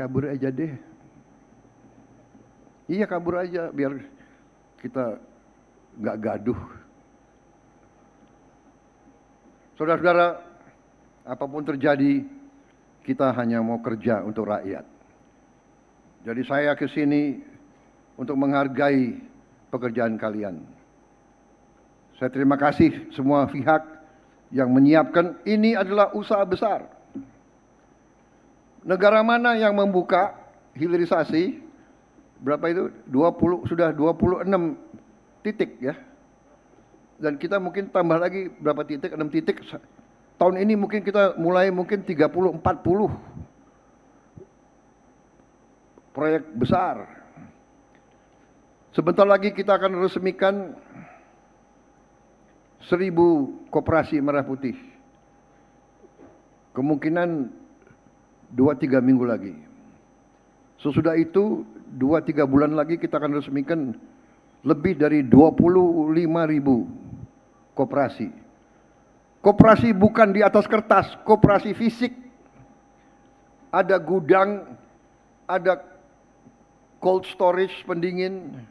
kabur aja deh. Iya, kabur aja biar kita nggak gaduh. Saudara-saudara, apapun terjadi, kita hanya mau kerja untuk rakyat. Jadi saya ke sini untuk menghargai pekerjaan kalian. Saya terima kasih semua pihak yang menyiapkan. Ini adalah usaha besar. Negara mana yang membuka hilirisasi? Berapa itu? 20, sudah 26 titik ya. Dan kita mungkin tambah lagi berapa titik, 6 titik. Tahun ini mungkin kita mulai mungkin 30, 40 proyek besar. Sebentar lagi kita akan resmikan 1000 koperasi merah putih. Kemungkinan 2-3 minggu lagi. Sesudah itu 2-3 bulan lagi kita akan resmikan lebih dari 25.000 koperasi. Koperasi bukan di atas kertas, koperasi fisik. Ada gudang, ada cold storage pendingin,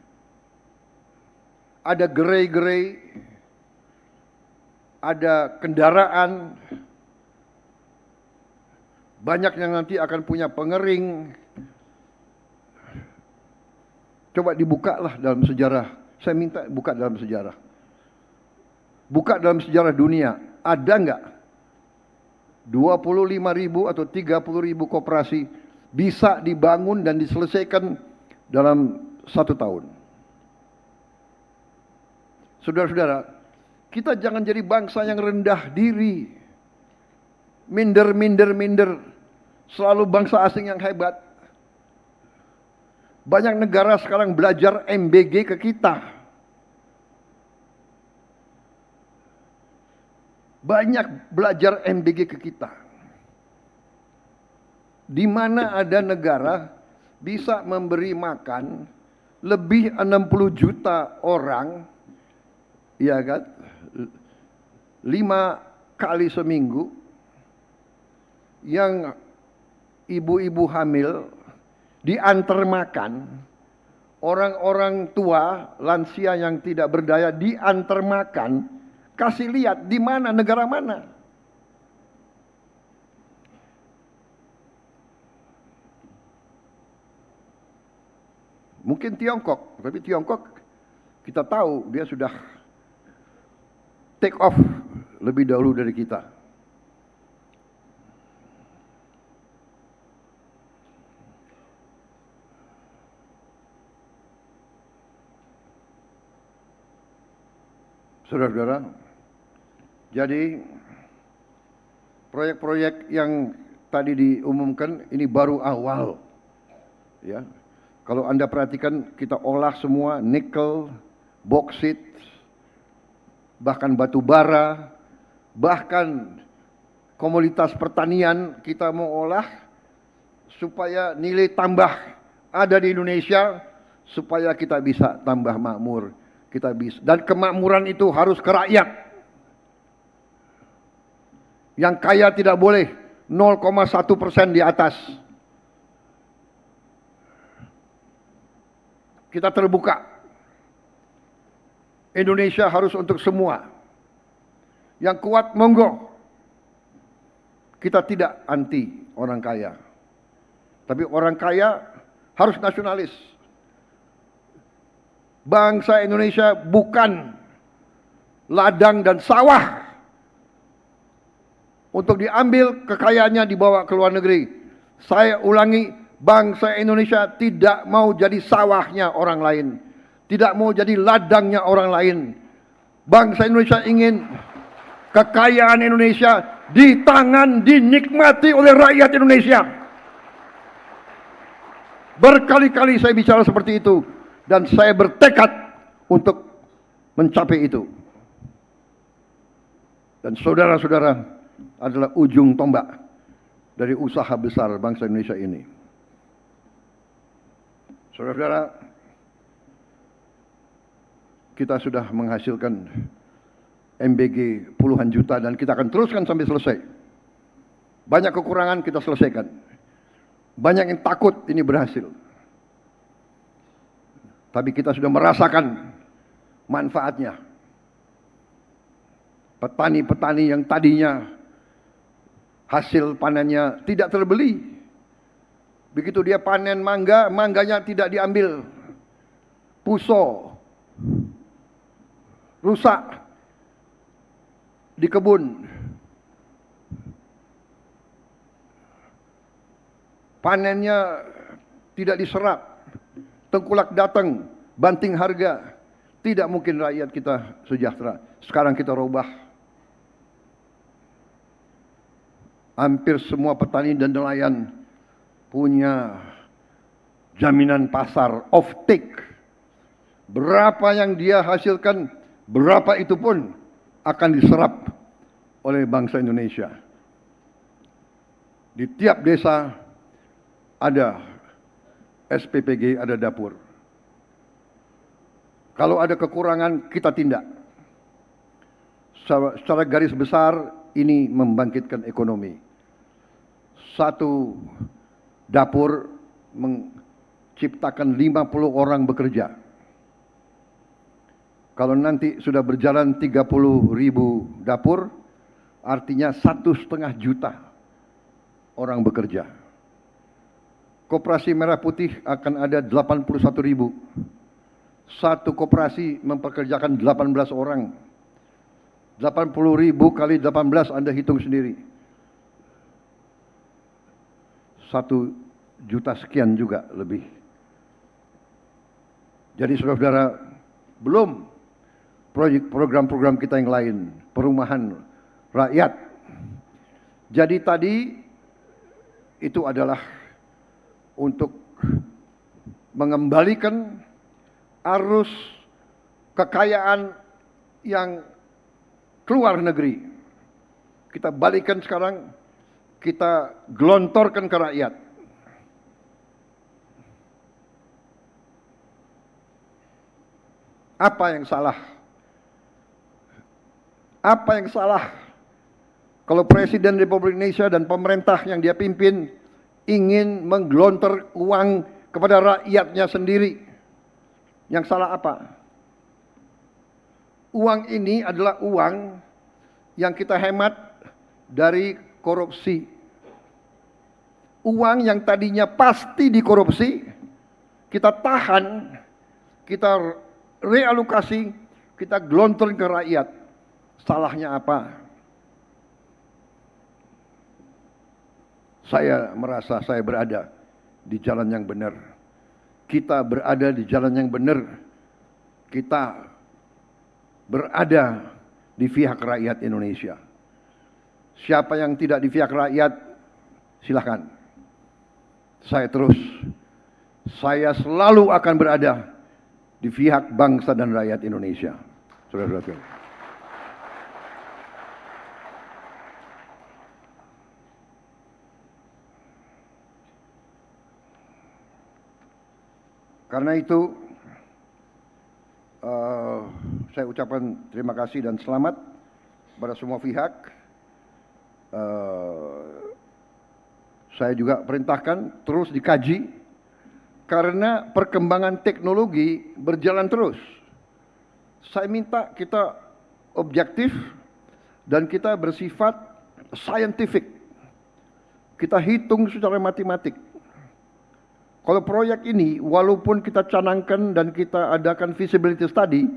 ada gerai-gerai, ada kendaraan, banyak yang nanti akan punya pengering. Coba dibuka lah dalam sejarah. Saya minta buka dalam sejarah. Buka dalam sejarah dunia. Ada nggak 25.000 atau 30.000 koperasi bisa dibangun dan diselesaikan dalam 1 tahun? Saudara-saudara, kita jangan jadi bangsa yang rendah diri. Minder. Selalu bangsa asing yang hebat. Banyak negara sekarang belajar MBG ke kita. Banyak belajar MBG ke kita. Di mana ada negara bisa memberi makan lebih 60 juta orang, ya kan? 5 kali seminggu, yang ibu-ibu hamil diantar makan, orang-orang tua, lansia yang tidak berdaya diantar makan. Kasih lihat di mana, negara mana. Mungkin Tiongkok, tapi Tiongkok kita tahu dia sudah take off lebih dahulu dari kita. Saudara-saudara, jadi proyek-proyek yang tadi diumumkan ini baru awal. Ya. Kalau Anda perhatikan, kita olah semua nikel, boksit, bahkan batu bara, bahkan komoditas pertanian kita mau olah supaya nilai tambah ada di Indonesia, supaya kita bisa tambah makmur. Kita bisa, dan kemakmuran itu harus ke rakyat. Yang kaya tidak boleh 0,1% di atas. Kita terbuka. Indonesia harus untuk semua. Yang kuat monggo. Kita tidak anti orang kaya. Tapi orang kaya harus nasionalis. Bangsa Indonesia bukan ladang dan sawah untuk diambil kekayaannya dibawa ke luar negeri. Saya ulangi, bangsa Indonesia tidak mau jadi sawahnya orang lain, tidak mau jadi ladangnya orang lain. Bangsa Indonesia ingin kekayaan Indonesia di tangan, dinikmati oleh rakyat Indonesia. Berkali-kali saya bicara seperti itu, dan saya bertekad untuk mencapai itu. Dan saudara-saudara adalah ujung tombak dari usaha besar bangsa Indonesia ini. Saudara-saudara, kita sudah menghasilkan MBG puluhan juta dan kita akan teruskan sampai selesai. Banyak kekurangan kita selesaikan. Banyak yang takut ini berhasil. Tapi kita sudah merasakan manfaatnya. Petani-petani yang tadinya hasil panennya tidak terbeli. Begitu dia panen mangga, mangganya tidak diambil. Puso, rusak di kebun. Panennya tidak diserap. Tengkulak datang, banting harga. Tidak mungkin rakyat kita sejahtera. Sekarang kita rubah. Hampir semua petani dan nelayan punya jaminan pasar off-take. Berapa yang dia hasilkan, berapa itu pun akan diserap oleh bangsa Indonesia. Di tiap desa ada SPPG, ada dapur. Kalau ada kekurangan, kita tindak. Secara garis besar, ini membangkitkan ekonomi. Satu dapur menciptakan 50 orang bekerja. Kalau nanti sudah berjalan 30.000 dapur, artinya 1,5 juta orang bekerja. Koperasi Merah Putih akan ada 81.000. Satu koperasi mempekerjakan 18 orang. 80.000 kali 18 Anda hitung sendiri. 1 juta sekian juga lebih. Jadi saudara-saudara, belum program-program kita yang lain, perumahan rakyat. Jadi tadi itu adalah untuk mengembalikan arus kekayaan yang keluar negeri. Kita balikan sekarang, kita gelontorkan ke rakyat. Apa yang salah? Apa yang salah kalau Presiden Republik Indonesia dan pemerintah yang dia pimpin ingin menggelontor uang kepada rakyatnya sendiri? Yang salah apa? Uang ini adalah uang yang kita hemat dari korupsi. Uang yang tadinya pasti dikorupsi, kita tahan, kita realokasi, kita gelontorkan ke rakyat. Salahnya apa? Saya merasa saya berada di jalan yang benar. Kita berada di jalan yang benar. Kita berada di pihak rakyat Indonesia. Siapa yang tidak di pihak rakyat, silakan. Saya selalu akan berada di pihak bangsa dan rakyat Indonesia. Saudara-saudara. Karena itu, saya ucapkan terima kasih dan selamat kepada semua pihak. Saya juga perintahkan terus dikaji karena perkembangan teknologi berjalan terus. Saya minta kita objektif dan kita bersifat scientific. Kita hitung secara matematik. Kalau proyek ini walaupun kita canangkan dan kita adakan feasibility study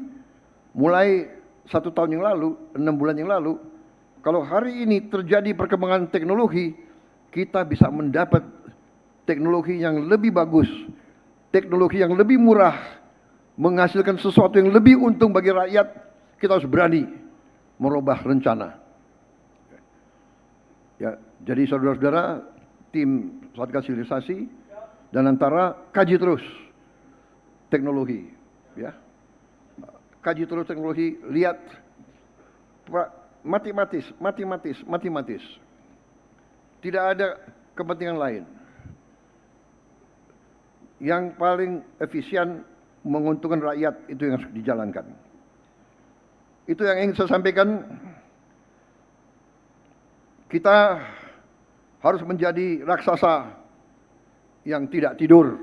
mulai 1 tahun yang lalu, 6 bulan yang lalu, kalau hari ini terjadi perkembangan teknologi, kita bisa mendapat teknologi yang lebih bagus, teknologi yang lebih murah, menghasilkan sesuatu yang lebih untung bagi rakyat. Kita harus berani merubah rencana. Ya, jadi saudara-saudara, tim Satgas Hilirisasi dan antara kaji terus teknologi, ya, kaji terus teknologi, lihat matematis. Tidak ada kepentingan lain. Yang paling efisien menguntungkan rakyat itu yang harus dijalankan. Itu yang ingin saya sampaikan. Kita harus menjadi raksasa yang tidak tidur.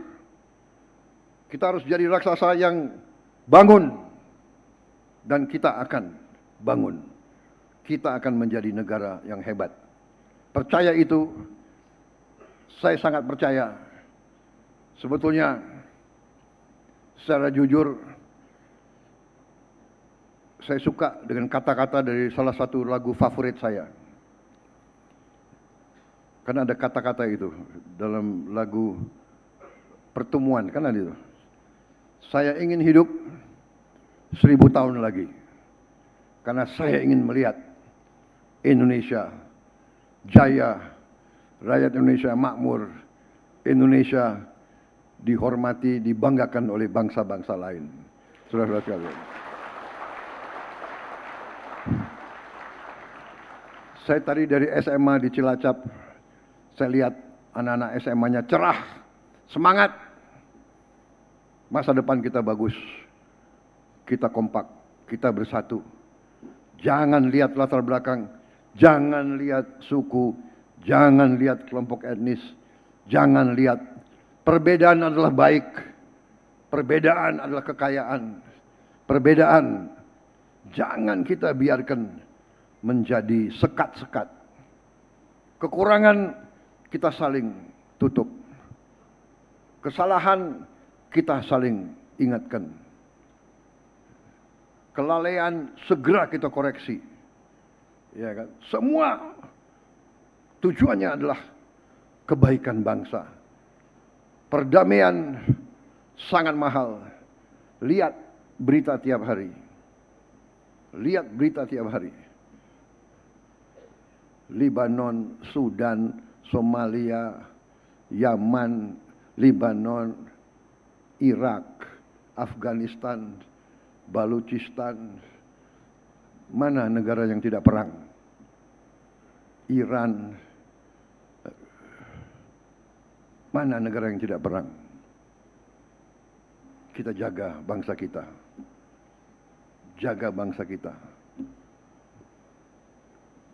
Kita harus jadi raksasa yang bangun. Dan kita akan bangun. Kita akan menjadi negara yang hebat. Percaya itu, saya sangat percaya. Sebetulnya, secara jujur, saya suka dengan kata-kata dari salah satu lagu favorit saya. Karena ada kata-kata itu dalam lagu Pertemuan, kan ada itu. Saya ingin hidup 1000 tahun lagi. Karena saya ingin melihat Indonesia jaya, rakyat Indonesia makmur, Indonesia dihormati, dibanggakan oleh bangsa-bangsa lain. Saudara-saudara sekalian. Saya tadi dari SMA di Cilacap, saya lihat anak-anak SMA-nya cerah, semangat. Masa depan kita bagus, kita kompak, kita bersatu. Jangan lihat latar belakang, jangan lihat suku, jangan lihat kelompok etnis, jangan lihat perbedaan adalah baik, perbedaan adalah kekayaan, perbedaan jangan kita biarkan menjadi sekat-sekat. Kekurangan kita saling tutup. Kesalahan kita saling ingatkan. Kelalaian segera kita koreksi. Ya kan? Semua tujuannya adalah kebaikan bangsa. Perdamaian sangat mahal. Lihat berita tiap hari. Lihat berita tiap hari. Lebanon, Sudan, Somalia, Yaman, Lebanon, Irak, Afghanistan, Baluchistan. Mana negara yang tidak perang? Iran. Mana negara yang tidak perang? Kita jaga bangsa kita. Jaga bangsa kita.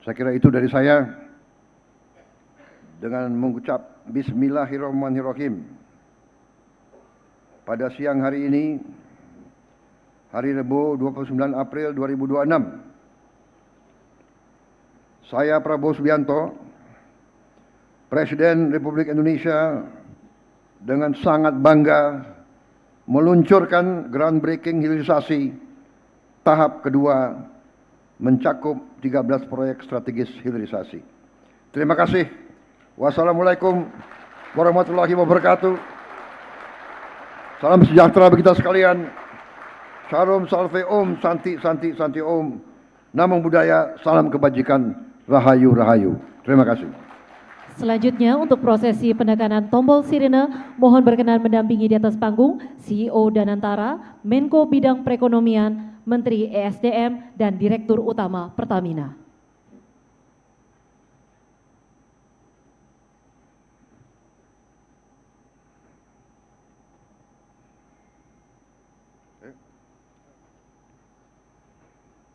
Saya kira itu dari saya. Dengan mengucap Bismillahirrahmanirrahim. Pada siang hari ini, hari Rabu 29 April 2026, saya Prabowo Subianto, Presiden Republik Indonesia, dengan sangat bangga meluncurkan groundbreaking hilirisasi tahap kedua mencakup 13 proyek strategis hilirisasi. Terima kasih. Wassalamualaikum warahmatullahi wabarakatuh. Salam sejahtera bagi kita sekalian. Shalom, salve om, santi, santi, santi om. Namo Buddhaya, salam kebajikan, rahayu, rahayu. Terima kasih. Selanjutnya untuk prosesi penekanan tombol sirene, mohon berkenan mendampingi di atas panggung CEO Danantara, Menko Bidang Perekonomian, Menteri ESDM, dan Direktur Utama Pertamina.